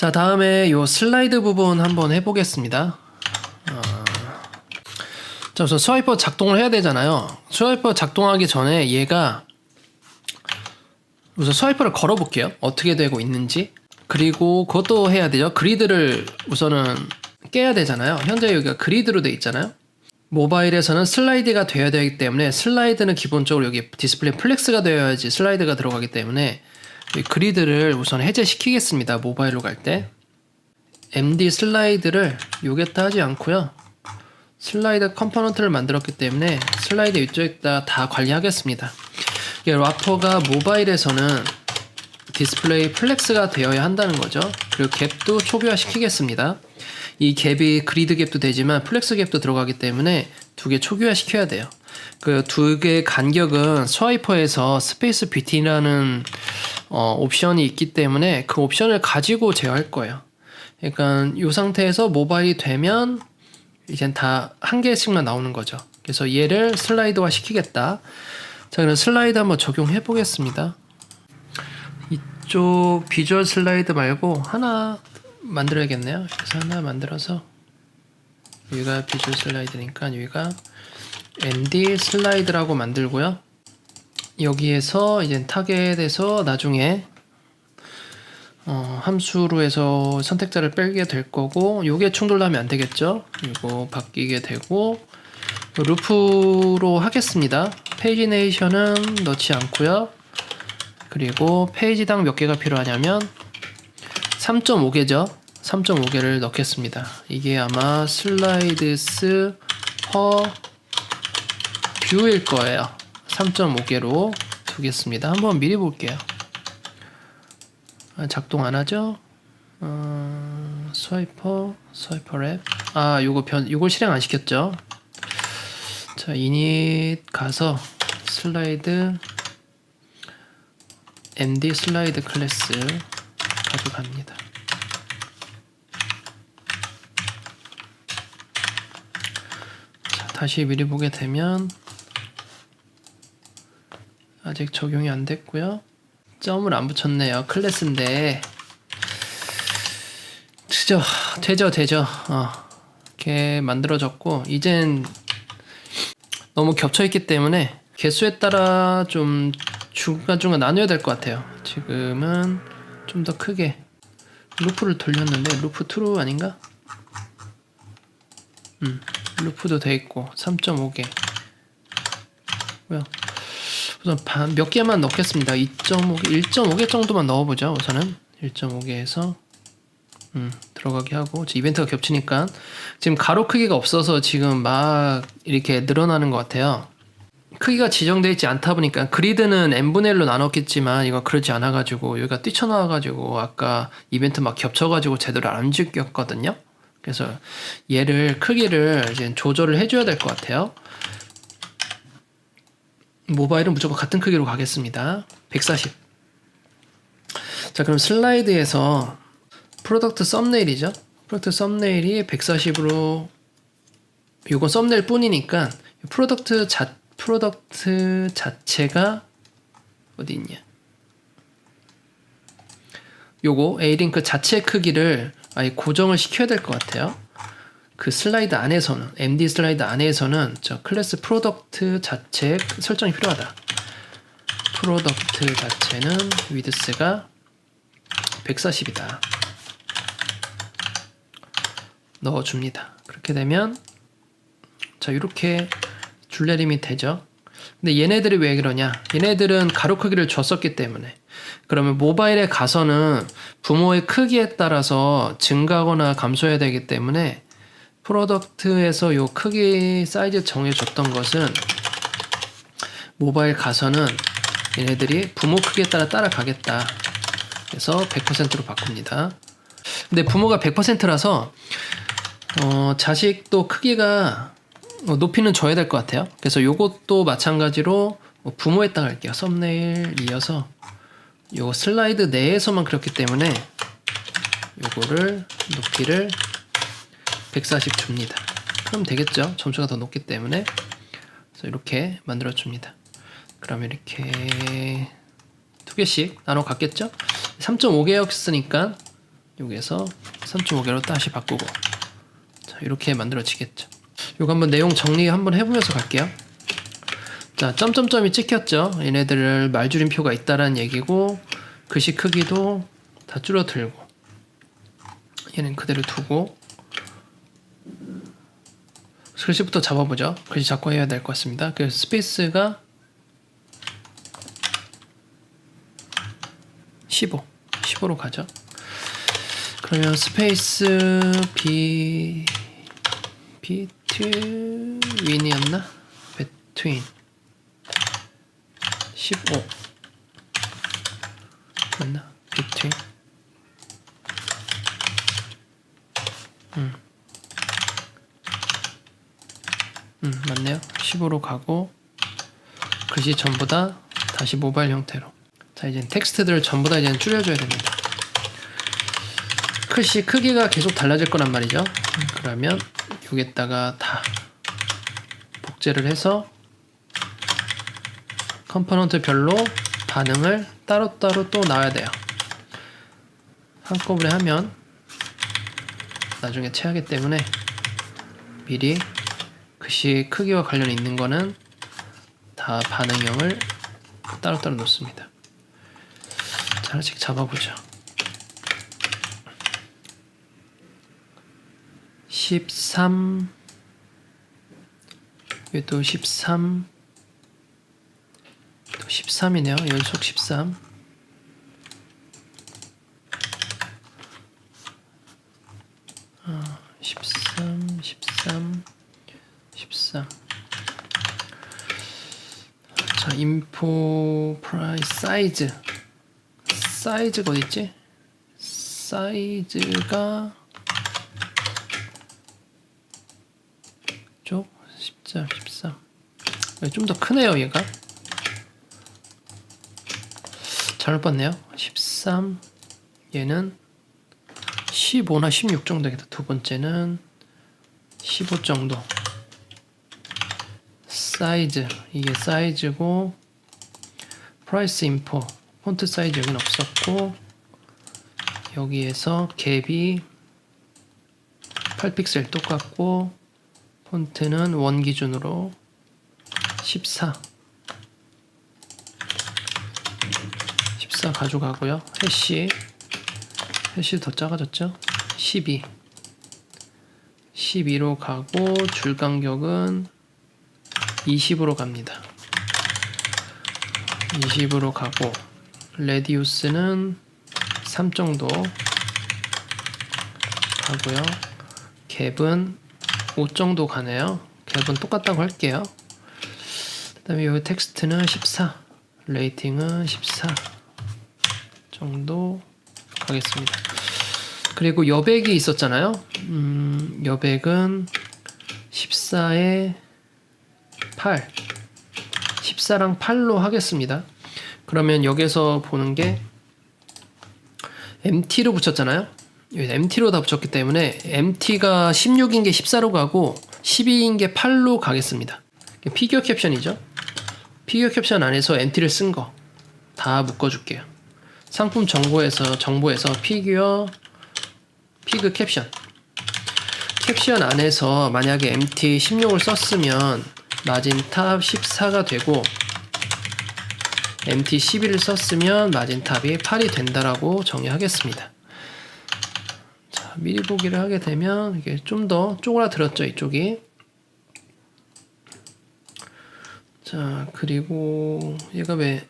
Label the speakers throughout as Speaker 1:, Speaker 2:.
Speaker 1: 자, 다음에 요 슬라이드 부분 한번 해보겠습니다. 자, 우선 스와이퍼 작동을 해야 되잖아요. 스와이퍼 작동하기 전에 얘가 우선 스와이퍼를 걸어볼게요. 어떻게 되고 있는지. 그리고 그것도 해야 되죠. 그리드를 우선은 깨야 되잖아요. 현재 여기가 그리드로 돼 있잖아요. 모바일에서는 슬라이드가 되어야 되기 때문에 슬라이드는 기본적으로 여기 디스플레이 플렉스가 되어야지 슬라이드가 들어가기 때문에 이 그리드를 우선 해제시키겠습니다. 모바일로 갈 때 MD 슬라이드를 요겠다 하지 않고요. 슬라이드 컴포넌트를 만들었기 때문에 슬라이드 이쪽에다 다 관리하겠습니다. 이게 라퍼가 모바일에서는 디스플레이 플렉스가 되어야 한다는 거죠. 그리고 갭도 초기화 시키겠습니다. 이 갭이 그리드 갭도 되지만 플렉스 갭도 들어가기 때문에 두 개 초기화 시켜야 돼요. 그 두 개의 간격은 스와이퍼에서 스페이스 BT라는 옵션이 있기 때문에 그 옵션을 가지고 제어할 거예요. 그러니까 이 상태에서 모바일이 되면 이젠 다 한 개씩만 나오는 거죠. 그래서 얘를 슬라이드화 시키겠다. 자, 그럼 슬라이드 한번 적용해 보겠습니다. 이쪽 비주얼 슬라이드 말고 하나 만들어야겠네요. 그래서 하나 만들어서 여기가 비주얼 슬라이드니까 여기가 MD 슬라이드라고 만들고요. 여기에서 이제 타겟에서 나중에 함수로 해서 선택자를 빼게 될 거고, 요게 충돌하면 안 되겠죠. 이거 바뀌게 되고 루프로 하겠습니다. 페이지네이션은 넣지 않고요. 그리고 페이지당 몇 개가 필요하냐면 3.5개죠. 3.5개를 넣겠습니다. 이게 아마 슬라이드스 퍼 뷰일 거예요. 3.5개로 두겠습니다. 한번 미리 볼게요. 작동 안 하죠? 스와이퍼 랩. 요걸 실행 안 시켰죠? 자, 이닛 가서 슬라이드 MD 슬라이드 클래스 가져갑니다. 자, 다시 미리 보게 되면 아직 적용이 안 됐고요. 점을 안 붙였네요. 클래스인데 되죠. 이렇게 만들어졌고, 이젠 너무 겹쳐있기 때문에 개수에 따라 좀 중간중간 나눠야 될 것 같아요. 지금은 좀 더 크게 루프를 돌렸는데 루프 트루 아닌가? 루프도 돼 있고 3.5개 뭐야? 우선 몇 개만 넣겠습니다. 1.5개 정도만 넣어보죠. 우선은 1.5개에서 들어가게 하고, 이벤트가 겹치니까 지금 가로 크기가 없어서 지금 막 이렇게 늘어나는 것 같아요. 크기가 지정되어 있지 않다 보니까 그리드는 n분의 1로 나눴겠지만 이거 그러지 않아가지고 여기가 뛰쳐나와가지고 아까 이벤트 막 겹쳐가지고 제대로 안 움직였거든요. 그래서 얘를 크기를 이제 조절을 해줘야 될 것 같아요. 모바일은 무조건 같은 크기로 가겠습니다. 140. 자, 그럼 슬라이드에서 프로덕트 썸네일이죠. 프로덕트 썸네일이 140으로, 요건 썸네일 뿐이니까 프로덕트 자체가 어디 있냐? 요거 A링크 자체 크기를 아예 고정을 시켜야 될 것 같아요. 그 슬라이드 안에서는, MD 슬라이드 안에서는 저 클래스 프로덕트 자체 설정이 필요하다. 프로덕트 자체는 위드스가 140이다. 넣어줍니다. 그렇게 되면 자, 이렇게 줄내림이 되죠. 근데 얘네들이 왜 그러냐? 얘네들은 가로 크기를 줬었기 때문에. 그러면 모바일에 가서는 부모의 크기에 따라서 증가하거나 감소해야 되기 때문에 프로덕트에서 요 크기 사이즈 정해줬던 것은 모바일 가서는 얘네들이 부모 크기에 따라가겠다. 그래서 100%로 바꿉니다. 근데 부모가 100%라서 자식도 크기가 높이는 줘야 될 것 같아요. 그래서 요것도 마찬가지로 부모에 따라 할게요. 썸네일 이어서 요 슬라이드 내에서만 그렇기 때문에 요거를 높이를 140 줍니다. 그럼 되겠죠. 점수가 더 높기 때문에. 그래서 이렇게 만들어 줍니다. 그러면 이렇게 두 개씩 나눠 갔겠죠. 3.5개였으니까 여기에서 3.5개로 다시 바꾸고, 자, 이렇게 만들어지겠죠. 이거 한번 내용 정리 한번 해보면서 갈게요. 자, 점점점이 찍혔죠. 얘네들을 말줄임표가 있다라는 얘기고, 글씨 크기도 다 줄어들고, 얘는 그대로 두고, 글씨부터 잡아보죠. 글씨 잡고 해야 될 것 같습니다. 그래서 스페이스가 15로 가죠. 그러면 스페이스 between이었나? between 15 맞나? between 맞네요. 15로 가고 글씨 전부 다 다시 모바일 형태로. 자, 이제 텍스트들을 전부 다 이제 줄여줘야 됩니다. 글씨 크기가 계속 달라질 거란 말이죠. 그러면 여기에다가 다 복제를 해서 컴포넌트별로 반응을 따로따로 또 넣어야 돼요. 한꺼번에 하면 나중에 체하기 때문에 미리 글씨 크기와 관련 있는 거는 다 반응형을 따로따로 놓습니다. 자, 하나씩 잡아보죠. 13, 여기도 13, 또 13이네요. 연속 13. 아, 13, 13, 13. 자, 인포 프라이스 사이즈가 어디 있지? 사이즈가 쪽 13, 13. 좀 더 크네요, 얘가. 잘못 봤네요. 13. 얘는 15나 16 정도 되겠다. 두 번째는 15 정도. 사이즈, 이게 사이즈고, 프라이스 인포, 폰트 사이즈 여기는 없었고, 여기에서 갭이 8픽셀 똑같고, 폰트는 원 기준으로 14 가져가고요. 해시 더 작아졌죠? 12로 가고, 줄 간격은 20으로 갑니다. 20으로 가고, 레디우스는 3 정도 가고요. 갭은 5 정도 가네요. 갭은 똑같다고 할게요. 그 다음에 여기 텍스트는 14, 레이팅은 14 정도 가겠습니다. 그리고 여백이 있었잖아요. 여백은 14에 8, 14랑 8로 하겠습니다. 그러면 여기서 보는 게 MT로 붙였잖아요. 여기 MT로 다 붙였기 때문에 MT가 16인 게 14로 가고 12인 게 8로 가겠습니다. 피규어 캡션이죠. 피규어 캡션 안에서 MT를 쓴 거 다 묶어줄게요. 상품 정보에서 피그 캡션 안에서 만약에 MT 16을 썼으면 마진탑 14가 되고, MT 11을 썼으면 마진탑이 8이 된다라고 정의하겠습니다. 자, 미리 보기를 하게 되면 이게 좀 더 쪼그라들었죠, 이쪽이. 자, 그리고 얘가 왜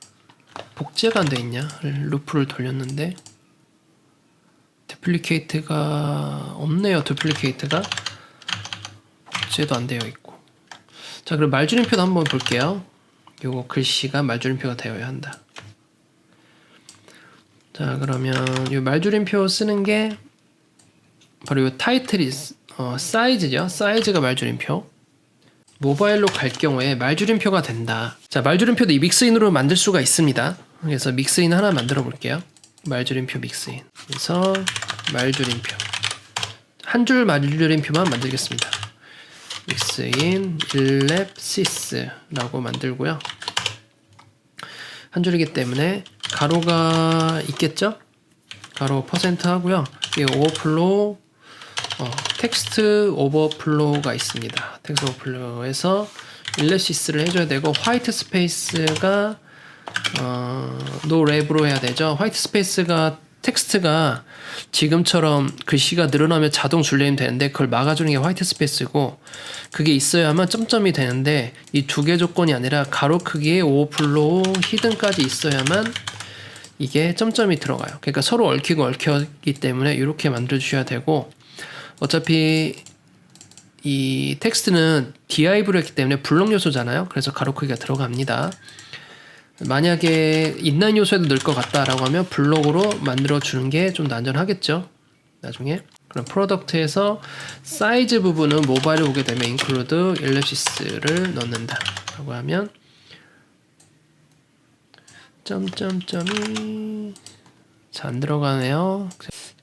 Speaker 1: 복제가 안 돼 있냐? 루프를 돌렸는데 두플리케이트가 없네요. 두플리케이트가 복제도 안 되어 있고. 자, 그럼 말줄임표도 한번 볼게요. 요거 글씨가 말줄임표가 되어야 한다. 자, 그러면 이 말줄임표 쓰는 게 바로 이 타이틀이 사이즈죠. 사이즈가 말줄임표. 모바일로 갈 경우에 말줄임표가 된다. 자, 말줄임표도 이 믹스인으로 만들 수가 있습니다. 그래서 믹스인 하나 만들어 볼게요. 말줄임표 믹스인. 그래서 말줄임표. 한 줄 말줄임표만 만들겠습니다. 믹스인 일랩시스라고 만들고요. 한 줄이기 때문에 가로가 있겠죠? 가로 퍼센트 하고요. 이 오버플로우 텍스트 오버플로우가 있습니다. 텍스트 오버플로우에서 일레시스를 해줘야 되고 화이트 스페이스가 노 랩으로 해야 되죠. 화이트 스페이스가 텍스트가 지금처럼 글씨가 늘어나면 자동 줄레임 되는데 그걸 막아주는 게 화이트 스페이스고 그게 있어야만 점점이 되는데 이 두 개 조건이 아니라 가로 크기의 오버플로우 히든까지 있어야만 이게 점점이 들어가요. 그러니까 서로 얽히고 얽혔기 때문에 이렇게 만들어 주셔야 되고 어차피 이 텍스트는 div로 했기 때문에 블록 요소잖아요. 그래서 가로 크기가 들어갑니다. 만약에 인라인 요소에도 넣을 것 같다라고 하면 블록으로 만들어 주는 게 좀 더 안전하겠죠. 나중에. 그럼 프로덕트에서 사이즈 부분은 모바일을 보게 되면 include ellipsis를 넣는다 라고 하면 점점점이 잘 안 들어가네요.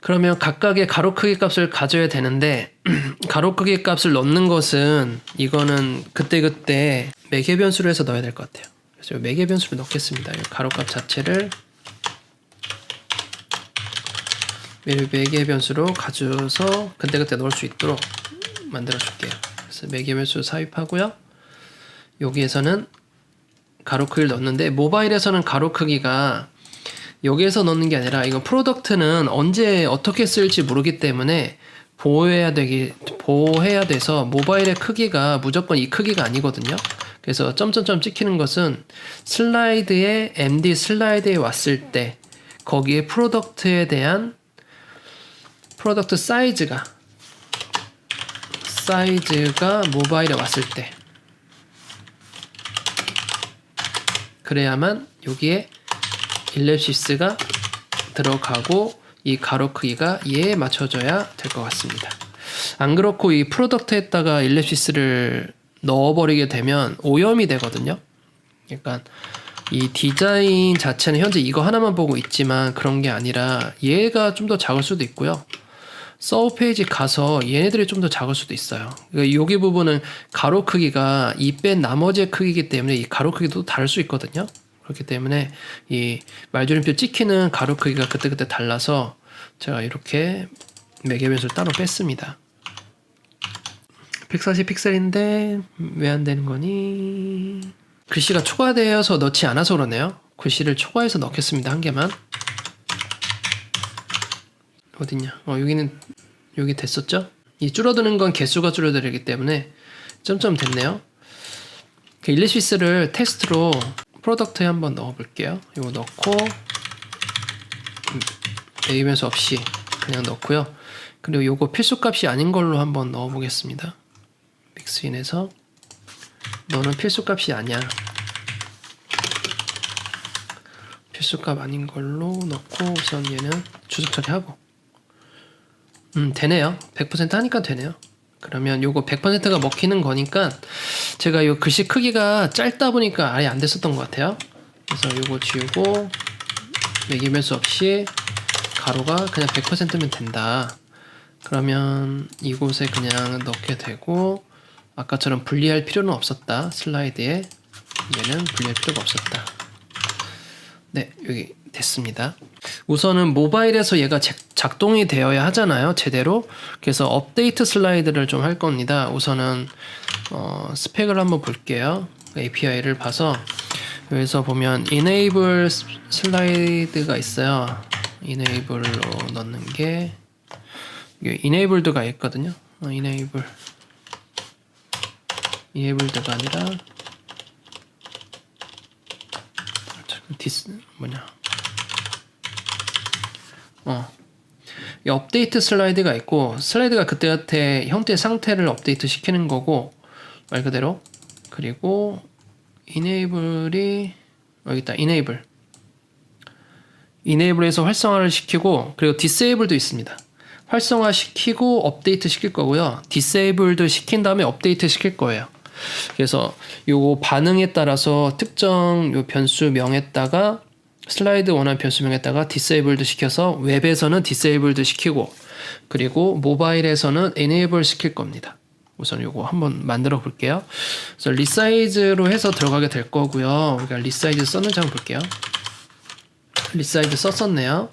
Speaker 1: 그러면 각각의 가로 크기 값을 가져야 되는데 가로 크기 값을 넣는 것은 이거는 그때그때 매개 변수로 해서 넣어야 될 것 같아요. 그래서 매개 변수를 넣겠습니다. 가로 값 자체를 매개 변수로 가져서 그때그때 넣을 수 있도록 만들어 줄게요. 그래서 매개 변수 삽입하고요. 여기에서는 가로 크기를 넣는데 모바일에서는 가로 크기가 여기에서 넣는 게 아니라 이거 프로덕트는 언제 어떻게 쓸지 모르기 때문에 보호해야 돼서 모바일의 크기가 무조건 이 크기가 아니거든요. 그래서 점점점 찍히는 것은 슬라이드에 MD 슬라이드에 왔을 때 거기에 프로덕트에 대한 프로덕트 사이즈가 모바일에 왔을 때 그래야만 여기에 일랩시스가 들어가고 이 가로 크기가 얘에 맞춰져야 될 것 같습니다. 안 그렇고 이 프로덕트에다가 일랩시스를 넣어버리게 되면 오염이 되거든요. 그러니까 이 디자인 자체는 현재 이거 하나만 보고 있지만 그런 게 아니라 얘가 좀 더 작을 수도 있고요. 서브 페이지 가서 얘네들이 좀 더 작을 수도 있어요. 그러니까 여기 부분은 가로 크기가 이 뺀 나머지의 크기이기 때문에 이 가로 크기도 다를 수 있거든요. 그렇기 때문에 이 말조림표 찍히는 가로 크기가 그때그때 달라서 제가 이렇게 매개 변수를 따로 뺐습니다. 140 픽셀인데 왜 안 되는 거니? 글씨가 초과되어서 넣지 않아서 그러네요. 글씨를 초과해서 넣겠습니다. 한 개만. 어딨냐? 여기 됐었죠? 이 줄어드는 건 개수가 줄어들기 때문에 점점 됐네요. 일리시스를 테스트로 프로덕트에 한번 넣어볼게요. 이거 넣고 매개 변수 없이 그냥 넣고요. 그리고 요거 필수값이 아닌 걸로 한번 넣어보겠습니다. 믹스인에서 너는 필수값이 아니야. 필수값 아닌 걸로 넣고 우선 얘는 주석 처리하고 되네요. 100% 하니까 되네요. 그러면 요거 100%가 먹히는 거니까 제가 요 글씨 크기가 짧다 보니까 아예 안 됐었던 것 같아요. 그래서 요거 지우고 매개 변수 없이 가로가 그냥 100%면 된다. 그러면 이곳에 그냥 넣게 되고 아까처럼 분리할 필요는 없었다. 슬라이드에 얘는 분리할 필요가 없었다. 네, 여기 됐습니다. 우선은 모바일에서 얘가 작동이 되어야 하잖아요. 제대로. 그래서 업데이트 슬라이드를 좀 할 겁니다. 우선은 스펙을 한번 볼게요. API를 봐서 여기서 보면 enable 슬라이드가 있어요. enable로 넣는 게 enabled가 있거든요. enabled가 아니라 이 업데이트 슬라이드가 있고 슬라이드가 그때그때 형태 상태를 업데이트 시키는 거고 말 그대로. 그리고 enable이 여기 있다. enable에서 활성화를 시키고 그리고 disable도 있습니다. 활성화 시키고 업데이트 시킬 거고요. disable도 시킨 다음에 업데이트 시킬 거예요. 그래서 요거 반응에 따라서 특정 요 변수명에다가 슬라이드 원하는 변수명에다가 디세이블드 시켜서 웹에서는 디세이블드 시키고 그리고 모바일에서는 enable 시킬 겁니다. 우선 요거 한번 만들어 볼게요. 그래서 리사이즈로 해서 들어가게 될 거고요. 우리가 리사이즈 썼는지 한번 볼게요. 리사이즈 썼었네요.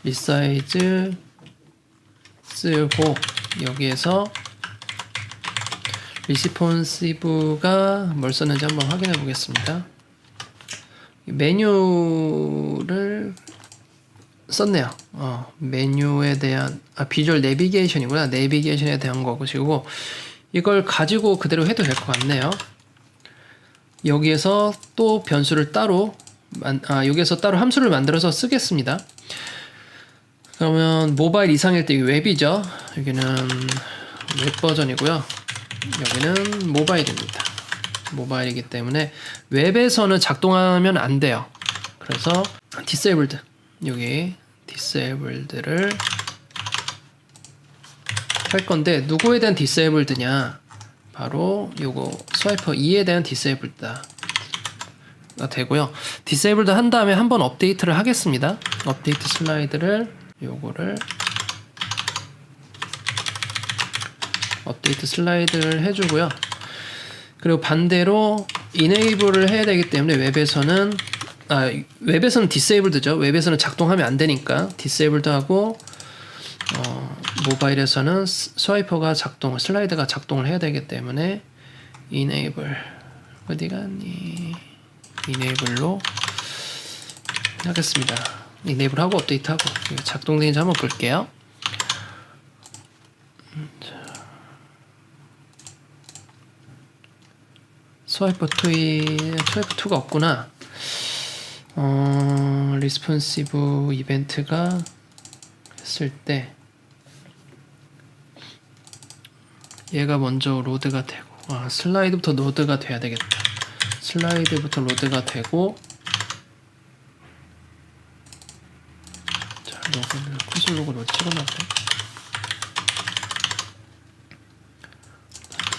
Speaker 1: 리사이즈 쓰고 여기에서 리스폰시브가 뭘 썼는지 한번 확인해 보겠습니다. 메뉴를 썼네요. 메뉴에 대한 비주얼 내비게이션이구나. 내비게이션에 대한 거고 이걸 가지고 그대로 해도 될 것 같네요. 여기에서 또 변수를 따로 여기에서 따로 함수를 만들어서 쓰겠습니다. 그러면 모바일 이상일 때 이게 웹이죠. 여기는 웹 버전이고요. 여기는 모바일입니다. 모바일이기 때문에 웹에서는 작동하면 안 돼요. 그래서 디세이블드, 여기 디세이블드를 할 건데 누구에 대한 디세이블드냐, 바로 요거 스와이퍼 2에 대한 디세이블드가 되고요. 디세이블드 한 다음에 한번 업데이트를 하겠습니다. 업데이트 슬라이드를 요거를 업데이트 슬라이드를 해주고요. 그리고 반대로 enable을 해야 되기 때문에 웹에서는 disabled죠. 웹에서는 작동하면 안 되니까 disabled도 하고 모바일에서는 스와이퍼가 슬라이드가 작동을 해야 되기 때문에 enable 어디 갔니? enable로 하겠습니다. enable 하고 업데이트 하고 작동되는지 한번 볼게요. 스와이퍼 2가 없구나. 리스폰시브 이벤트가 했을 때 얘가 먼저 로드가 되고 슬라이드부터 로드가 돼야 되겠다. 슬라이드부터 로드가 되고 자, 로그를 콘솔 로그로 찍어놨고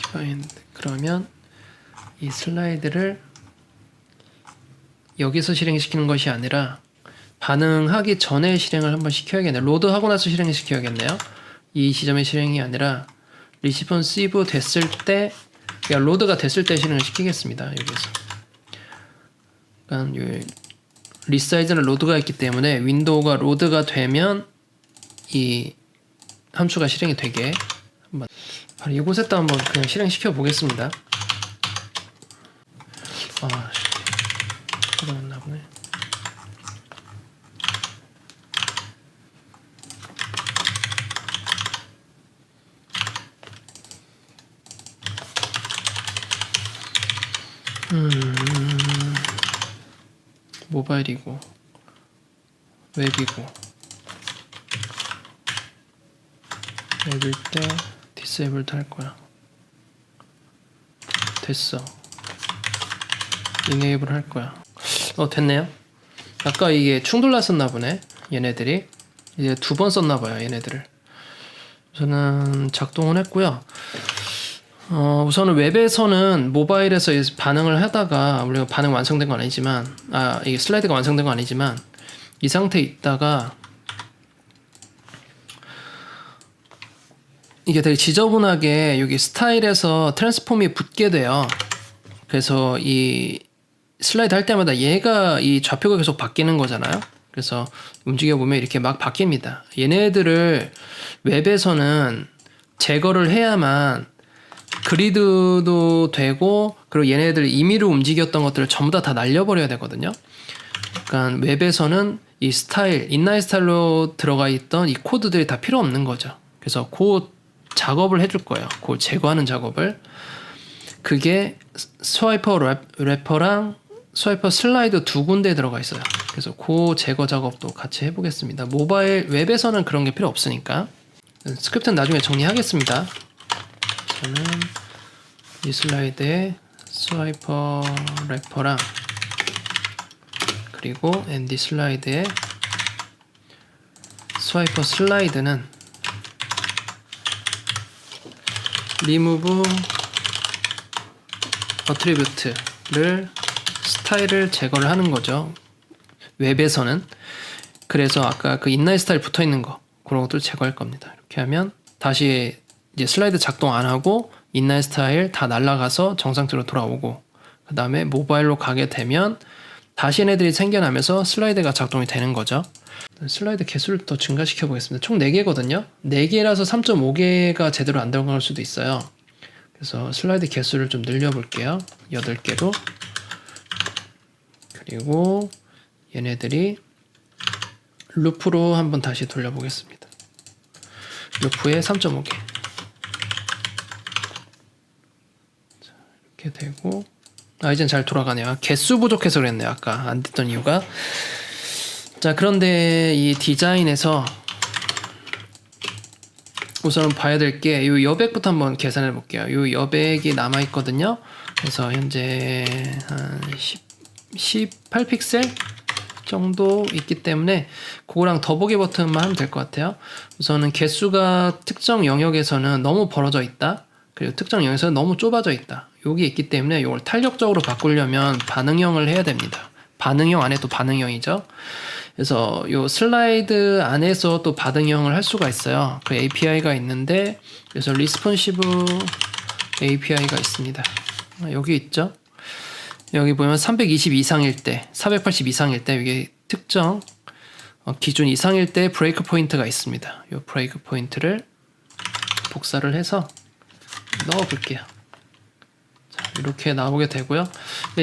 Speaker 1: 디파인드 그러면 이 슬라이드를 여기서 실행시키는 것이 아니라 반응하기 전에 실행을 한번 시켜야겠네요. 로드하고 나서 실행을 시켜야겠네요. 이 시점에 실행이 아니라 리스폰시브 됐을 때, 그러니까 로드가 됐을 때 실행을 시키겠습니다. 여기서. 그러니까 리사이즈는 로드가 있기 때문에 윈도우가 로드가 되면 이 함수가 실행이 되게 한번 바로 이곳에다 한번 그냥 실행시켜 보겠습니다. 들어갔나 보네. 모바일이고 웹이고 웹일 때 디세이블드 할 거야. 됐어. 이네이블 할 거야. 됐네요. 아까 이게 충돌 났었나 보네. 얘네들이 이제 2번 썼나 봐요. 얘네들을. 우선은 작동을 했고요. 우선은 웹에서는 모바일에서 반응을 하다가 우리가 반응 완성된 건 아니지만 이게 슬라이드가 완성된 건 아니지만 이 상태에 있다가 이게 되게 지저분하게 여기 스타일에서 트랜스폼이 붙게 돼요. 그래서 이 슬라이드 할 때마다 얘가 이 좌표가 계속 바뀌는 거잖아요. 그래서 움직여 보면 이렇게 막 바뀝니다. 얘네들을 웹에서는 제거를 해야만 그리드도 되고, 그리고 얘네들 임의로 움직였던 것들을 전부 다 날려버려야 되거든요. 그러니까 웹에서는 이 스타일, 인라인 스타일로 들어가 있던 이 코드들이 다 필요 없는 거죠. 그래서 그 작업을 해줄 거예요. 그 제거하는 작업을. 그게 스와이퍼 래퍼랑 스와이퍼 슬라이드 2군데에 들어가 있어요. 그래서 그 제거 작업도 같이 해보겠습니다. 모바일 웹에서는 그런 게 필요 없으니까. 스크립트는 나중에 정리하겠습니다. 저는 이 슬라이드에 스와이퍼 래퍼랑 그리고 ND 슬라이드에 스와이퍼 슬라이드는 리무브 어트리뷰트를 스타일을 제거를 하는 거죠. 웹에서는. 그래서 아까 그 인라인 스타일 붙어 있는 거 그런 것도 제거할 겁니다. 이렇게 하면 다시 이제 슬라이드 작동 안 하고 인라인 스타일 다 날아가서 정상적으로 돌아오고, 그 다음에 모바일로 가게 되면 다시 얘네들이 생겨나면서 슬라이드가 작동이 되는 거죠. 슬라이드 개수를 더 증가시켜 보겠습니다. 총 4개거든요. 4개라서 3.5개가 제대로 안 들어갈 수도 있어요. 그래서 슬라이드 개수를 좀 늘려 볼게요. 8개로. 그리고 얘네들이 루프로 한번 다시 돌려보겠습니다. 루프에 3.5개. 이렇게 되고, 이젠 잘 돌아가네요. 개수 부족해서 그랬네요. 아까 안 됐던 이유가. 자, 그런데 이 디자인에서 우선은 봐야 될 게 이 여백부터 한번 계산해 볼게요. 이 여백이 남아 있거든요. 그래서 현재 한 18픽셀 정도 있기 때문에 그거랑 더보기 버튼만 하면 될 것 같아요. 우선은 개수가 특정 영역에서는 너무 벌어져 있다. 그리고 특정 영역에서는 너무 좁아져 있다. 여기 있기 때문에 이걸 탄력적으로 바꾸려면 반응형을 해야 됩니다. 반응형 안에 또 반응형이죠. 그래서 이 슬라이드 안에서 또 반응형을 할 수가 있어요. 그 API가 있는데, 그래서 리스폰시브 API가 있습니다. 여기 있죠. 여기 보면 320 이상일 때, 480 이상일 때 이게 특정 기준 이상일 때 브레이크 포인트가 있습니다. 이 브레이크 포인트를 복사를 해서 넣어 볼게요. 이렇게 나오게 되고요.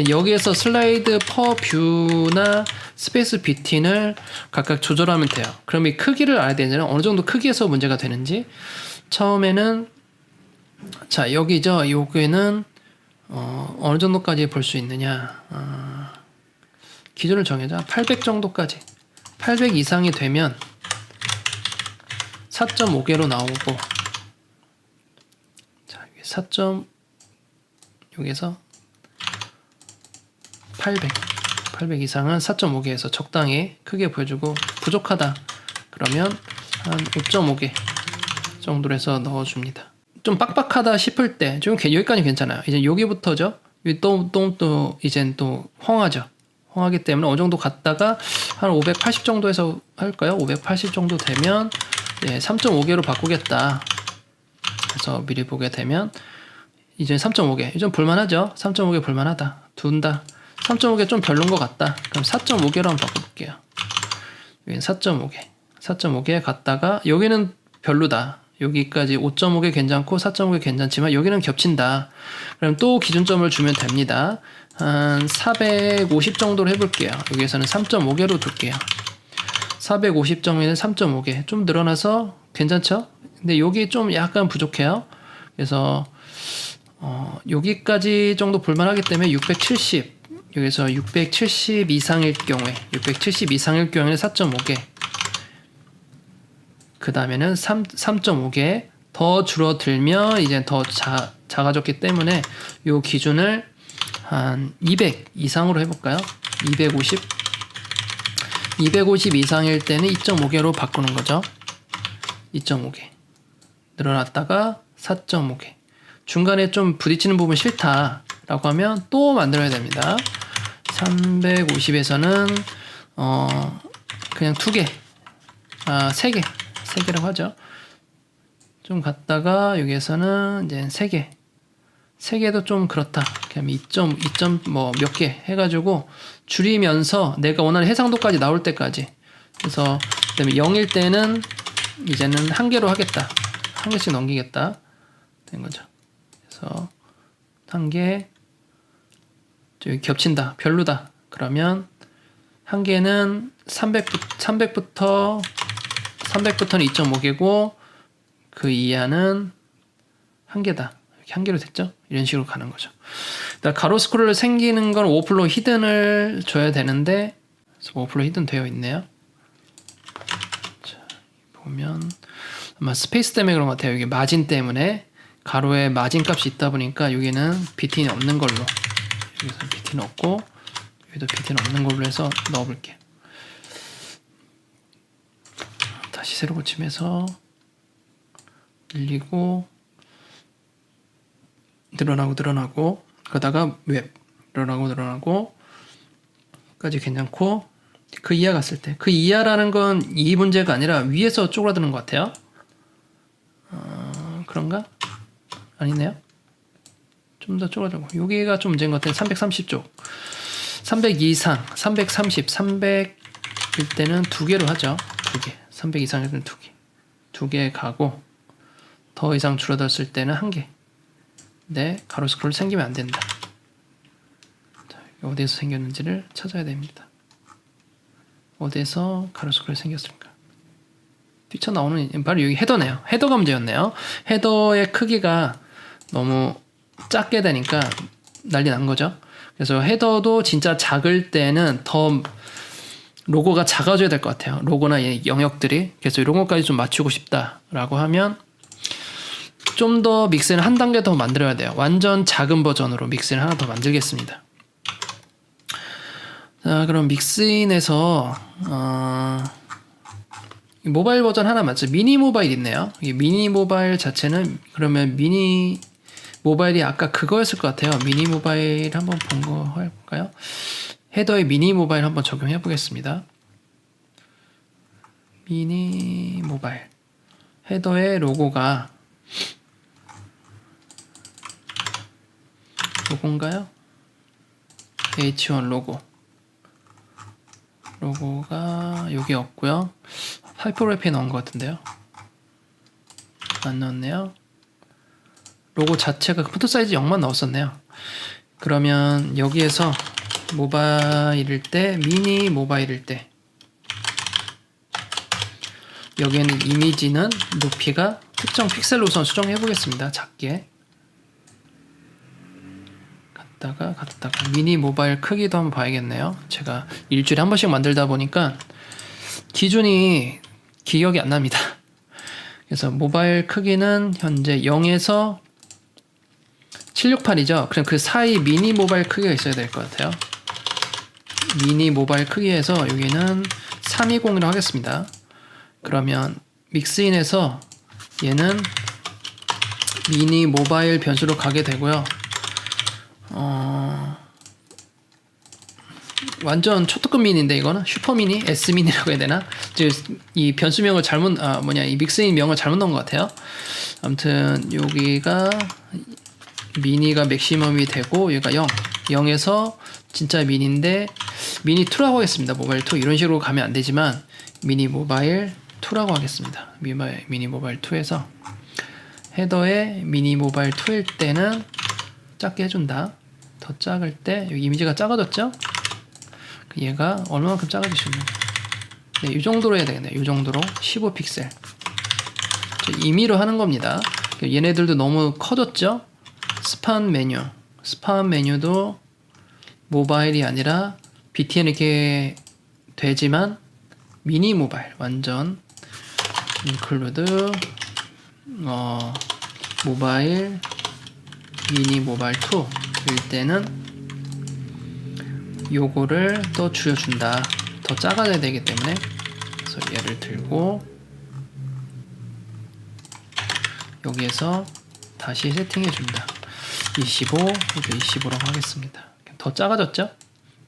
Speaker 1: 여기에서 슬라이드 퍼 뷰나 스페이스 비틴을 각각 조절하면 돼요. 그럼 이 크기를 알아야 되잖아요. 어느 정도 크기에서 문제가 되는지. 처음에는 자, 여기죠. 여기는 어느 정도까지 볼 수 있느냐. 기준을 정해자. 800 정도까지. 800 이상이 되면 4.5개로 나오고, 자, 4. 여기서 800 이상은 4.5개에서 적당히 크게 보여주고, 부족하다 그러면 한 5.5개 정도로 해서 넣어줍니다. 좀 빡빡하다 싶을 때 좀 여기까지 괜찮아요. 이제 여기부터죠. 또 이젠 또 헝하죠. 헝하기 때문에 어느 정도 갔다가 한 580 정도에서 할까요? 580 정도 되면 3.5개로 바꾸겠다. 그래서 미리 보게 되면 이제 3.5개 좀 볼만하죠. 3.5개 볼만하다. 둔다. 3.5개 좀 별론 것 같다. 그럼 4.5개로 한번 바꿔볼게요. 여기는 4.5개 갔다가 여기는 별로다. 여기까지 5.5개 괜찮고 4.5개 괜찮지만 여기는 겹친다. 그럼 또 기준점을 주면 됩니다. 한 450 정도로 해볼게요. 여기에서는 3.5개로 둘게요. 450점에는 3.5개 좀 늘어나서 괜찮죠? 근데 여기 좀 약간 부족해요. 그래서 여기까지 정도 볼만하기 때문에 670 여기서 670 이상일 경우에 4.5개 그 다음에는 3.5개 더 줄어들면 이제 더 작아졌기 때문에 이 기준을 한 200 이상으로 해볼까요? 250 이상일 때는 2.5개로 바꾸는 거죠. 2.5개 늘어났다가 4.5개 중간에 좀 부딪히는 부분 싫다라고 하면 또 만들어야 됩니다. 350에서는 그냥 2개 3개라고 하죠. 좀 갔다가 여기에서는 이제 3개도 좀 그렇다. 그냥 2점 뭐 몇 개 해가지고 줄이면서 내가 원하는 해상도까지 나올 때까지. 그래서 그다음에 0일 때는 이제는 1개로 하겠다. 1개씩 넘기겠다. 된 거죠. 그래서 1개 저기 겹친다. 별로다. 그러면 1개는 300부터는 2.5개고 그 이하는 1개다. 이렇게 1개로 됐죠? 이런 식으로 가는 거죠. 가로 스크롤 생기는 건 오버플로우 히든을 줘야 되는데 오버플로우 히든 되어 있네요. 자, 보면 아마 스페이스 때문에 그런 것 같아요. 여기 마진 때문에 가로에 마진 값이 있다 보니까 여기는 비틴이 없는 걸로 여기서 비틴 없고 여기도 비틴 없는 걸로 해서 넣어볼게요. 다시 새로 고침해서 늘리고 늘어나고 그러다가 웹 늘어나고 까지 괜찮고 그 이하 갔을 때 그 이하라는 건 이 문제가 아니라 위에서 쪼그라드는 것 같아요. 그런가? 아니네요. 좀 더 쪼그라들고 여기가 좀 문제인 것 같아요. 330쪽 300 이상, 330, 300일 때는 두 개로 하죠. 두 개. 300 이상일 때는 두 개. 두 개 가고 더 이상 줄어들었을 때는 한 개. 네, 가로 스크롤 생기면 안 된다. 자, 어디에서 생겼는지를 찾아야 됩니다. 어디에서 가로 스크롤 생겼을까? 뛰쳐나오는 바로 여기 헤더네요. 헤더가 문제였네요. 헤더의 크기가 너무 작게 되니까 난리 난 거죠. 그래서 헤더도 진짜 작을 때는 더 로고가 작아져야 될 것 같아요. 로고나 영역들이. 그래서 이런 것까지 좀 맞추고 싶다라고 하면 좀 더 믹스인을 한 단계 더 만들어야 돼요. 완전 작은 버전으로 믹스인을 하나 더 만들겠습니다. 자, 그럼 믹스인에서 모바일 버전 하나 맞죠? 미니 모바일 있네요. 이 미니 모바일 자체는 그러면 미니 모바일이 아까 그거였을 것 같아요. 미니 모바일 한번 본 거 해볼까요? 헤더에 미니 모바일 한번 적용해 보겠습니다. 미니 모바일 헤더의 로고가 로고인가요? H1 로고가 여기 없고요. 타이포그래피에 넣은 것 같은데요. 안 넣었네요. 로고 자체가 폰트 사이즈 0만 넣었었네요. 그러면 여기에서 모바일일 때, 미니 모바일일 때 여기에는 이미지는 높이가 특정 픽셀로 우선 수정해 보겠습니다. 작게 갔다가 미니 모바일 크기도 한번 봐야겠네요. 제가 일주일에 한 번씩 만들다 보니까 기준이 기억이 안 납니다. 그래서 모바일 크기는 현재 0에서 768이죠. 그럼 그 사이 미니 모바일 크기가 있어야 될 것 같아요. 미니 모바일 크기에서 여기는 320이라고 하겠습니다. 그러면 믹스인에서 얘는 미니 모바일 변수로 가게 되고요. 완전 초특급 미니인데 이거는 슈퍼 미니, S 미니라고 해야 되나? 이 변수명을 잘못 이 믹스인 명을 잘못 넣은 것 같아요. 아무튼 여기가 미니가 맥시멈이 되고 여기가 0에서 진짜 미니인데 미니 2라고 하겠습니다. 모바일 2 이런 식으로 가면 안 되지만 미니 모바일 2라고 하겠습니다. 미니 모바일 2에서 헤더에 미니 모바일 2일 때는 작게 해준다. 더 작을 때 여기 이미지가 작아졌죠? 얘가 얼마만큼 작아질 수 있는? 네, 이 정도로 해야 되겠네요. 이 정도로 15픽셀. 임의로 하는 겁니다. 얘네들도 너무 커졌죠? 스판 메뉴도 모바일이 아니라 BTN 이렇게 되지만 미니 모바일 완전 include 모바일 미니 모바일 2일 때는 요거를 또 줄여준다. 더 작아져야 되기 때문에 그래서 얘를 들고 여기에서 다시 세팅해준다. 25, 이거 25라고 하겠습니다. 더 작아졌죠?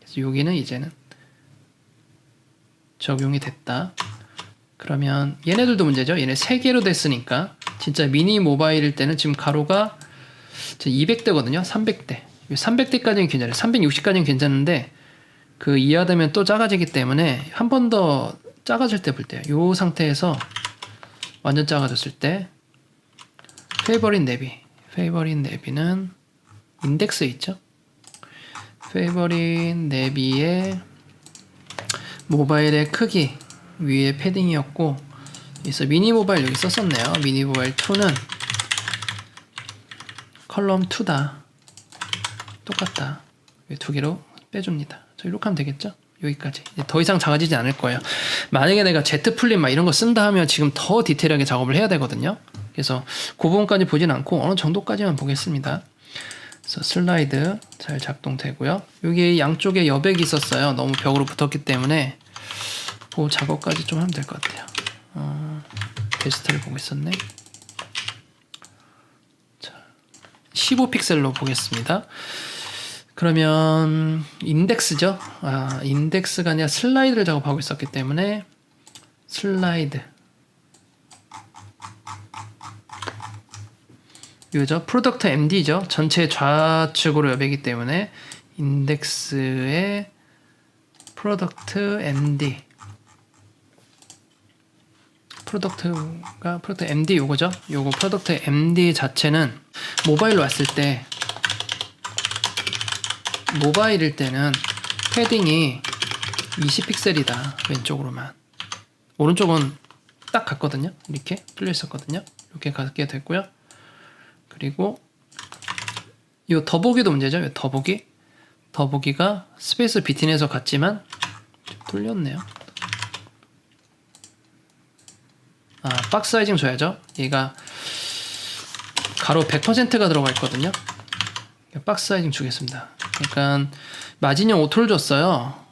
Speaker 1: 그래서 여기는 이제는 적용이 됐다. 그러면 얘네들도 문제죠. 얘네 3개로 됐으니까 진짜 미니 모바일일 때는 지금 가로가 200대거든요. 300대. 300대까지는 괜찮아요. 360까지는 괜찮은데 그 이하되면 또 작아지기 때문에 한 번 더 작아질 때 볼 때 이 상태에서 완전 작아졌을 때 페이버릿 내비는 인덱스 있죠? 페이버릿 내비의 모바일의 크기 위에 패딩이었고 그래서 미니 모바일 여기 썼었네요. 미니 모바일 2는 컬럼 2다. 똑같다. 두 개로 빼줍니다. 이렇게 하면 되겠죠? 여기까지. 더 이상 작아지지 않을 거예요. 만약에 내가 Z 플립 막 이런 거 쓴다 하면 지금 더 디테일하게 작업을 해야 되거든요. 그래서 그 부분까지 보진 않고 어느 정도까지만 보겠습니다. 그래서 슬라이드 잘 작동되고요. 여기 양쪽에 여백이 있었어요. 너무 벽으로 붙었기 때문에 그 작업까지 좀 하면 될 것 같아요. 베스트를 보고 있었네. 자, 15픽셀로 보겠습니다. 그러면 인덱스죠. 인덱스가 아니라 슬라이드를 작업하고 있었기 때문에 슬라이드 이거죠. 프로덕트 MD죠. 전체 좌측으로 여백이기 때문에 인덱스의 프로덕트 MD. 프로덕트 MD 요거죠. 요거 프로덕트 MD 자체는 모바일로 왔을 때, 모바일일 때는 패딩이 20픽셀이다. 왼쪽으로만. 오른쪽은 딱 같거든요. 이렇게 뚫려 있었거든요. 이렇게 갖게 됐고요. 그리고 요 더보기도 문제죠. 요 더보기가 스페이스 비트인에서 같지만 좀 뚫렸네요. 박스 사이징 줘야죠. 얘가 가로 100%가 들어가 있거든요. 박스 사이징 주겠습니다. 그러니까 마진용 오토를 줬어요.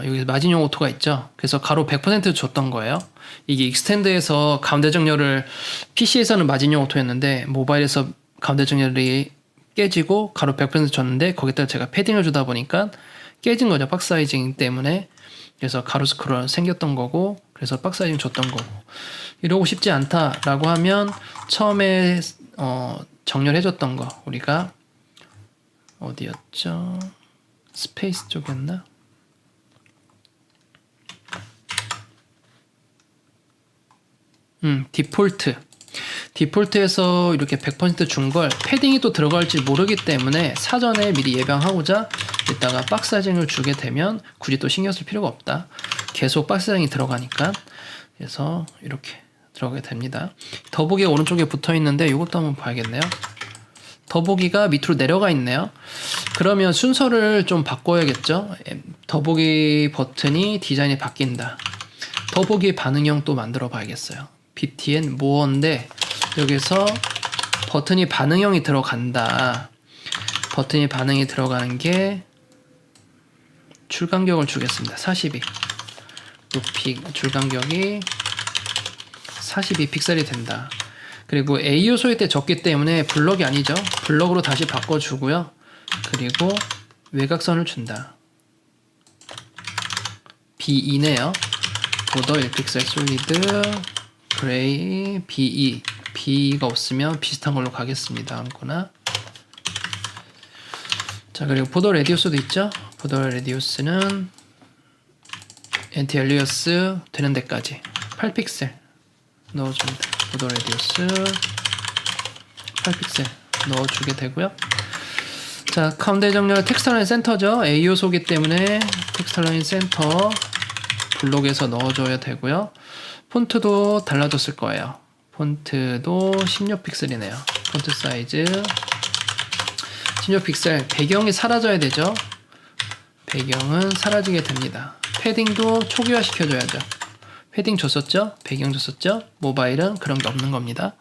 Speaker 1: 여기 마진용 오토가 있죠. 그래서 가로 100% 줬던 거예요. 이게 익스텐드에서 가운데 정렬을, PC에서는 마진용 오토였는데 모바일에서 가운데 정렬이 깨지고 가로 100% 줬는데 거기다가 제가 패딩을 주다 보니까 깨진 거죠. 박스 사이징 때문에. 그래서 가로 스크롤 생겼던 거고, 그래서 박스 사이징 줬던 거고. 이러고 싶지 않다라고 하면 처음에 정렬해줬던 거, 우리가 어디였죠? 스페이스 쪽이었나? 디폴트에서 이렇게 100% 준 걸 패딩이 또 들어갈지 모르기 때문에 사전에 미리 예방하고자 이따가 박스 사이징을 주게 되면 굳이 또 신경 쓸 필요가 없다. 계속 박스 사이징이 들어가니까. 그래서 이렇게 들어가게 됩니다. 더보기가 오른쪽에 붙어 있는데 이것도 한번 봐야겠네요. 더보기가 밑으로 내려가 있네요. 그러면 순서를 좀 바꿔야겠죠. 더보기 버튼이 디자인이 바뀐다. 더보기 반응형 또 만들어 봐야겠어요. btn more인데 여기서 버튼이 반응형이 들어간다. 버튼이 반응이 들어가는 게 줄간격을 주겠습니다. 42. 높이 줄간격이 42픽셀이 된다. 그리고 A 요소일 때 적기 때문에 블럭이 아니죠. 블럭으로 다시 바꿔주고요. 그리고 외곽선을 준다. B2네요. 보더 1픽셀 솔리드 그레이 B2. B가 없으면 비슷한 걸로 가겠습니다. 아무거나. 자, 그리고 보더 레디우스도 있죠. 보더 레디우스는 엔티 엘리어스 되는 데까지 8픽셀 넣어줍니다. 보더 레디우스 8픽셀 넣어주게 되고요. 자, 가운데 정렬 텍스처라인 센터죠. A 요소기 때문에 텍스처라인 센터 블록에서 넣어줘야 되고요. 폰트도 달라졌을 거예요. 폰트도 16픽셀이네요. 폰트 사이즈 16픽셀. 배경이 사라져야 되죠. 배경은 사라지게 됩니다. 패딩도 초기화 시켜줘야죠. 패딩 줬었죠? 배경 줬었죠? 모바일은 그런 게 없는 겁니다.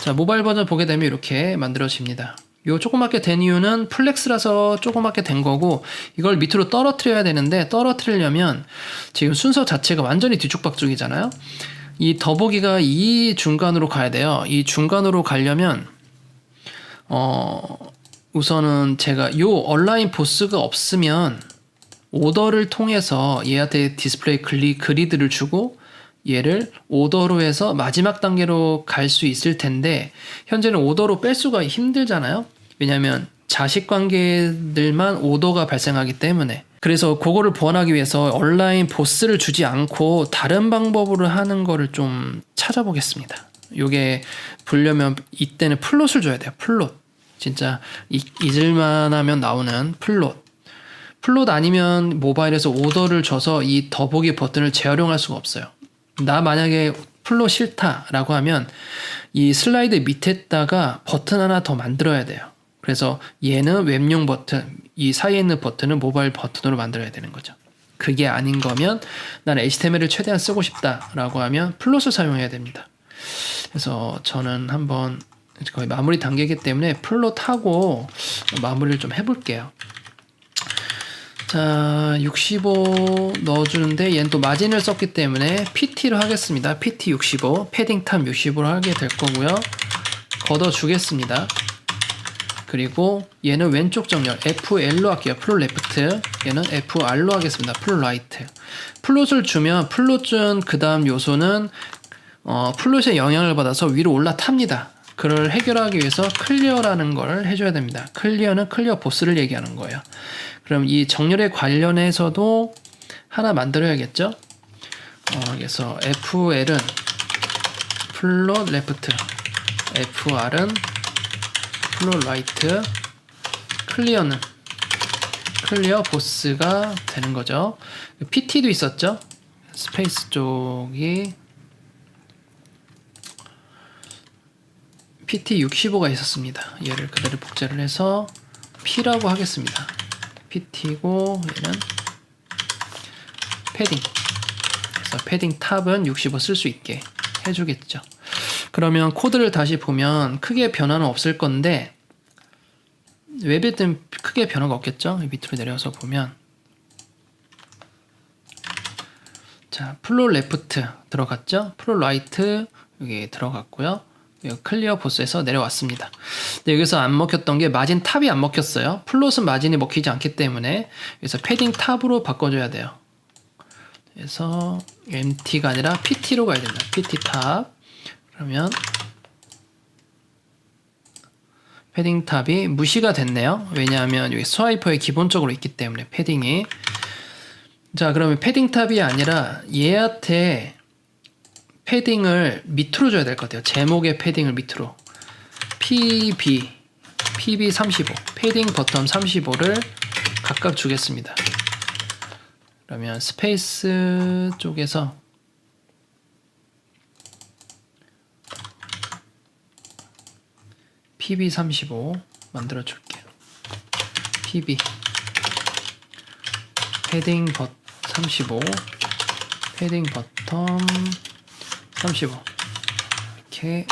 Speaker 1: 자, 모바일 버전 보게 되면 이렇게 만들어집니다. 요 조그맣게 된 이유는 플렉스라서 조그맣게 된 거고, 이걸 밑으로 떨어뜨려야 되는데 떨어뜨리려면 지금 순서 자체가 완전히 뒤죽박죽이잖아요. 이 더보기가 이 중간으로 가야 돼요. 이 중간으로 가려면 우선은 제가 요 얼라인 보스가 없으면 오더를 통해서 얘한테 디스플레이 그리드를 주고 얘를 오더로 해서 마지막 단계로 갈 수 있을 텐데 현재는 오더로 뺄 수가 힘들잖아요. 왜냐하면 자식 관계들만 오더가 발생하기 때문에. 그래서 그거를 보완하기 위해서 얼라인 보스를 주지 않고 다른 방법으로 하는 거를 좀 찾아보겠습니다. 요게 보려면 이때는 플롯을 줘야 돼요. 플롯. 진짜 잊을만 하면 나오는 플롯. 플롯 아니면 모바일에서 오더를 줘서 이 더보기 버튼을 재활용할 수가 없어요. 나 만약에 플롯 싫다라고 하면 이 슬라이드 밑에다가 버튼 하나 더 만들어야 돼요. 그래서 얘는 웹용 버튼, 이 사이에 있는 버튼은 모바일 버튼으로 만들어야 되는 거죠. 그게 아닌 거면 나는 HTML을 최대한 쓰고 싶다라고 하면 플롯을 사용해야 됩니다. 그래서 저는 한번 거의 마무리 단계이기 때문에 플롯하고 마무리를 좀 해볼게요. 자, 65 넣어주는데 얘는 또 마진을 썼기 때문에 PT로 하겠습니다. PT 65, 패딩 탑 65로 하게 될 거고요. 걷어주겠습니다. 그리고 얘는 왼쪽 정렬 FL로 할게요. 플롯 레프트. 얘는 FR로 하겠습니다. 플롯 라이트. 플롯을 주면 플롯 준 그 다음 요소는 플롯의 영향을 받아서 위로 올라탑니다. 그걸 해결하기 위해서 클리어라는 걸 해줘야 됩니다. 클리어는 클리어 보스를 얘기하는 거예요. 그럼 이 정렬에 관련해서도 하나 만들어야겠죠? 그래서 FL은 플롯 레프트, FR은 플롯 라이트, 클리어는 클리어 보스가 되는 거죠. PT도 있었죠? 스페이스 쪽이 PT 65가 있었습니다. 얘를 그대로 복제를 해서 P라고 하겠습니다. PT고 얘는 패딩. 그래서 패딩 탑은 65 쓸 수 있게 해주겠죠. 그러면 코드를 다시 보면 크게 변화는 없을 건데 웹에 땐 크게 변화가 없겠죠. 밑으로 내려서 보면 자 플롯 레프트 들어갔죠. 플롯 라이트 여기 들어갔고요. 클리어 보스에서 내려왔습니다. 근데 여기서 안 먹혔던 게 마진 탑이 안 먹혔어요. 플롯은 마진이 먹히지 않기 때문에 그래서 패딩 탑으로 바꿔줘야 돼요. 그래서 MT가 아니라 PT로 가야 된다. PT 탑. 그러면 패딩 탑이 무시가 됐네요. 왜냐하면 여기 스와이퍼에 기본적으로 있기 때문에 패딩이. 자 그러면 패딩 탑이 아니라 얘한테 패딩을 밑으로 줘야 될 것 같아요. 제목의 패딩을 밑으로. PB 35 패딩 버텀 35를 각각 주겠습니다. 그러면 스페이스 쪽에서 PB 35 만들어 줄게요. PB 패딩 35 패딩 버텀 35 이렇게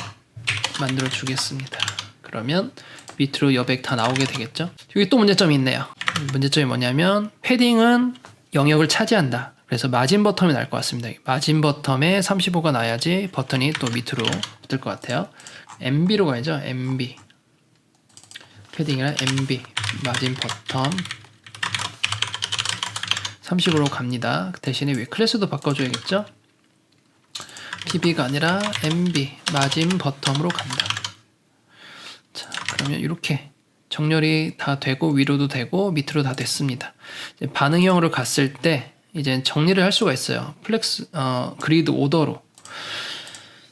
Speaker 1: 만들어 주겠습니다. 그러면 밑으로 여백 다 나오게 되겠죠. 여기 또 문제점이 있네요. 문제점이 뭐냐면 패딩은 영역을 차지한다. 그래서 마진 버텀이 날 것 같습니다. 마진 버텀에 35가 나야지 버튼이 또 밑으로 붙을 것 같아요. MB로 가야죠. MB 패딩이랑 MB 마진 버텀 30으로 갑니다. 그 대신에 위 클래스도 바꿔줘야겠죠. PB가 아니라 MB 마진 버텀으로 간다. 자 그러면 이렇게 정렬이 다 되고 위로도 되고 밑으로 다 됐습니다. 이제 반응형으로 갔을 때 이제 정리를 할 수가 있어요. 그리드 오더로.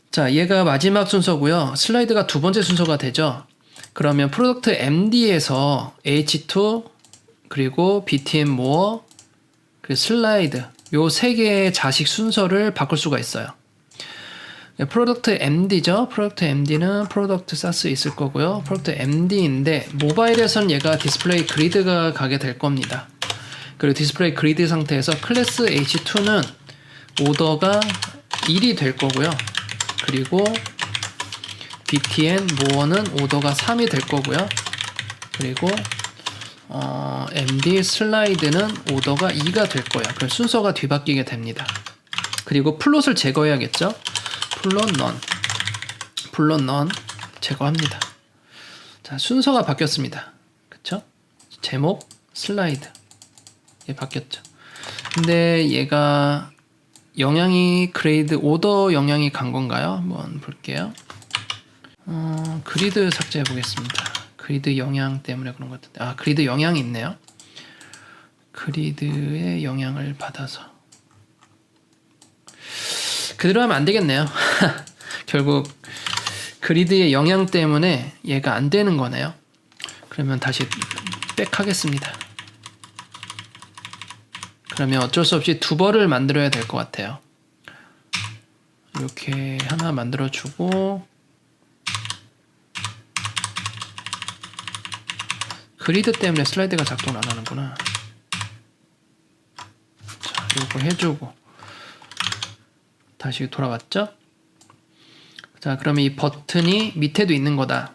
Speaker 1: 자 얘가 마지막 순서고요. 슬라이드가 두 번째 순서가 되죠. 그러면 프로덕트 MD에서 H2 그리고 BTM 모어 그리고 슬라이드 요 세 개의 자식 순서를 바꿀 수가 있어요. 프로덕트 MD죠. 프로덕트 MD는 프로덕트 사스 있을 거고요. 프로덕트 MD인데 모바일에서는 얘가 디스플레이 그리드가 가게 될 겁니다. 그리고 디스플레이 그리드 상태에서 클래스 H2는 오더가 1이 될 거고요. 그리고 BTN 모어는 오더가 3이 될 거고요. 그리고 MD 슬라이드는 오더가 2가 될 거예요. 그럼 순서가 뒤바뀌게 됩니다. 그리고 플롯을 제거해야겠죠. 플롯 넌 제거합니다. 자 순서가 바뀌었습니다. 그쵸? 제목 슬라이드 얘 바뀌었죠. 근데 얘가 영향이 그레이드 오더 영향이 간 건가요? 한번 볼게요. 그리드 삭제해 보겠습니다. 그리드 영향 때문에 그런 것 같은데 그리드 영향이 있네요. 그리드의 영향을 받아서 그대로 하면 안 되겠네요. 결국 그리드의 영향 때문에 얘가 안 되는 거네요. 그러면 다시 백 하겠습니다. 그러면 어쩔 수 없이 두 벌을 만들어야 될 것 같아요. 이렇게 하나 만들어 주고 그리드 때문에 슬라이드가 작동 안 하는구나. 자, 이거 해주고 다시 돌아왔죠? 자, 그러면 이 버튼이 밑에도 있는 거다.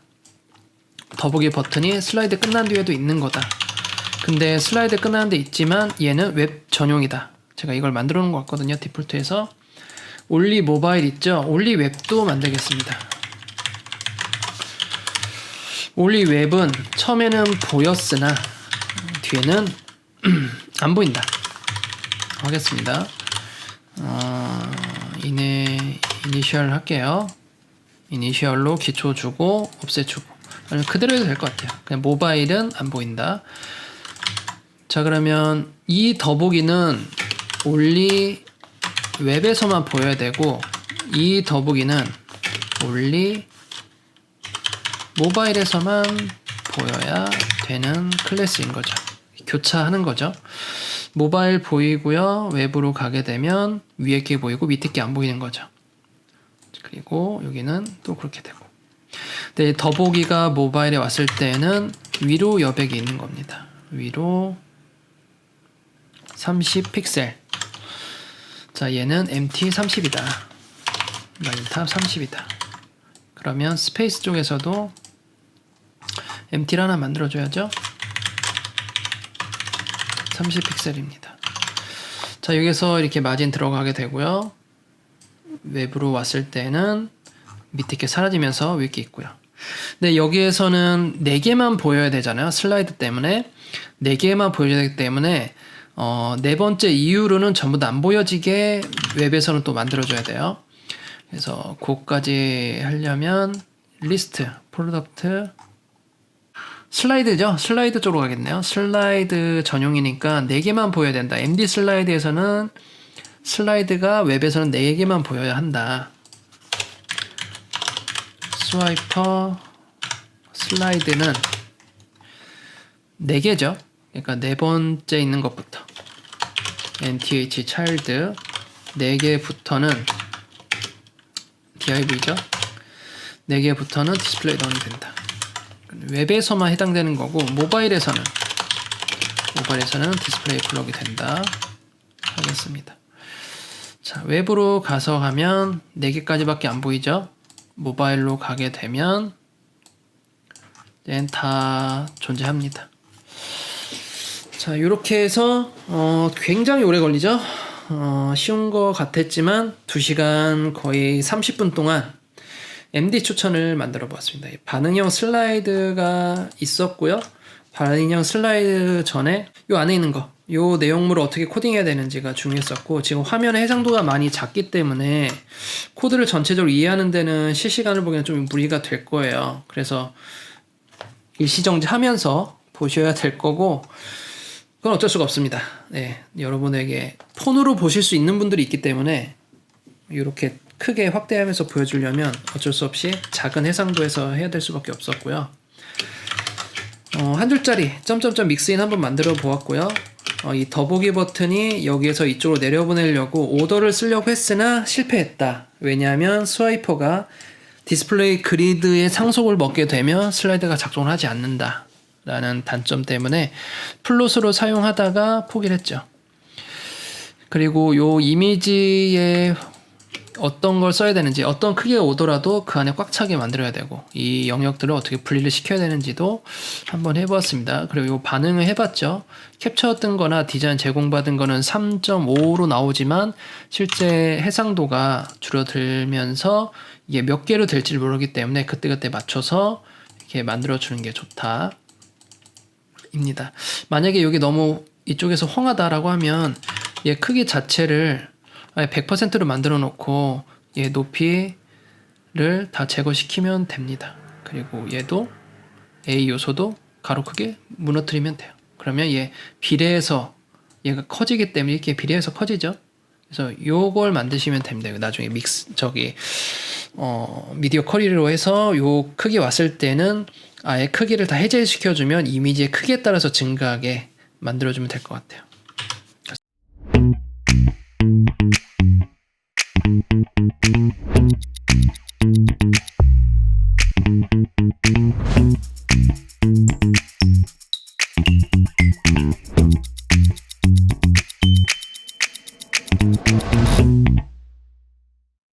Speaker 1: 더보기 버튼이 슬라이드 끝난 뒤에도 있는 거다. 근데 슬라이드 끝나는 데 있지만 얘는 웹 전용이다. 제가 이걸 만들어 놓은 것 같거든요. 디폴트에서 올리 모바일 있죠? 올리 웹도 만들겠습니다. 올리 웹은 처음에는 보였으나 뒤에는 안 보인다. 하겠습니다. 이니셜 할게요. 이니셜로 기초 주고 없애주고 그대로 해도 될 것 같아요. 그냥 모바일은 안 보인다. 자, 그러면 이 더보기는 only 웹에서만 보여야 되고 이 더보기는 only 모바일에서만 보여야 되는 클래스인 거죠. 교차하는 거죠. 모바일 보이고요. 웹으로 가게 되면 위에 게 보이고 밑에 게 안 보이는 거죠. 그리고 여기는 또 그렇게 되고. 근데 더보기가 모바일에 왔을 때는 위로 여백이 있는 겁니다. 위로 30 픽셀. 자, 얘는 MT 30이다. 라인탑 30이다. 그러면 스페이스 쪽에서도 MT를 하나 만들어줘야죠. 30 픽셀입니다. 자, 여기서 이렇게 마진 들어가게 되고요. 웹으로 왔을 때는 밑에 게 사라지면서 위에 게 있고요. 근데 여기에서는 4개만 보여야 되잖아요. 슬라이드 때문에 4개만 보여야 되기 때문에 네 번째 이후로는 전부 다 안 보여지게 웹에서는 또 만들어줘야 돼요. 그래서 그거까지 하려면 리스트, 프로덕트, 슬라이드죠. 슬라이드 쪽으로 가겠네요. 슬라이드 전용이니까 4개만 보여야 된다. MD 슬라이드에서는 슬라이드가 웹에서는 4개만 보여야 한다. 스와이퍼 슬라이드는 4개죠. 그러니까 네 번째 있는 것부터 nth child 4개부터는 div죠. 4개부터는 디스플레이 런이 된다. 웹에서만 해당되는 거고 모바일에서는 디스플레이 플러그이 된다 하겠습니다. 자, 웹으로 가서 하면 4개까지밖에 안 보이죠. 모바일로 가게 되면 다 존재합니다. 자, 이렇게 해서 굉장히 오래 걸리죠. 쉬운 거 같았지만 2시간 거의 30분 동안 MD 추천을 만들어 보았습니다. 반응형 슬라이드가 있었고요. 반응형 슬라이드 전에 요 안에 있는 거, 요 내용물을 어떻게 코딩해야 되는지가 중요했었고, 지금 화면의 해상도가 많이 작기 때문에 코드를 전체적으로 이해하는 데는 실시간을 보기에는 좀 무리가 될 거예요. 그래서 일시정지하면서 보셔야 될 거고, 그건 어쩔 수가 없습니다. 네, 여러분에게 폰으로 보실 수 있는 분들이 있기 때문에 이렇게 크게 확대하면서 보여주려면 어쩔 수 없이 작은 해상도에서 해야 될 수밖에 없었고요. 한 줄짜리 점점점 믹스인 한번 만들어 보았고요. 이 더보기 버튼이 여기에서 이쪽으로 내려보내려고 오더를 쓰려고 했으나 실패했다. 왜냐하면 스와이퍼가 디스플레이 그리드의 상속을 먹게 되면 슬라이드가 작동을 하지 않는다 라는 단점 때문에 플롯으로 사용하다가 포기를 했죠. 그리고 요 이미지에 어떤 걸 써야 되는지, 어떤 크기가 오더라도 그 안에 꽉 차게 만들어야 되고, 이 영역들을 어떻게 분리를 시켜야 되는지도 한번 해보았습니다. 그리고 요 반응을 해봤죠. 캡처 뜬 거나 디자인 제공받은 거는 3.5로 나오지만 실제 해상도가 줄어들면서 이게 몇 개로 될지 모르기 때문에 그때그때 맞춰서 이렇게 만들어주는 게 좋다 입니다. 만약에 여기 너무 이쪽에서 헝하다라고 하면 얘 크기 자체를 100%로 만들어 놓고 얘 높이를 다 제거시키면 됩니다. 그리고 얘도 A 요소도 가로 크게 무너뜨리면 돼요. 그러면 얘 비례해서 얘가 커지기 때문에 이렇게 비례해서 커지죠. 그래서 요걸 만드시면 됩니다. 나중에 미디어 쿼리로 해서 요 크기 왔을 때는 아예 크기를 다 해제시켜주면 이미지의 크기에 따라서 증가하게 만들어주면 될 것 같아요.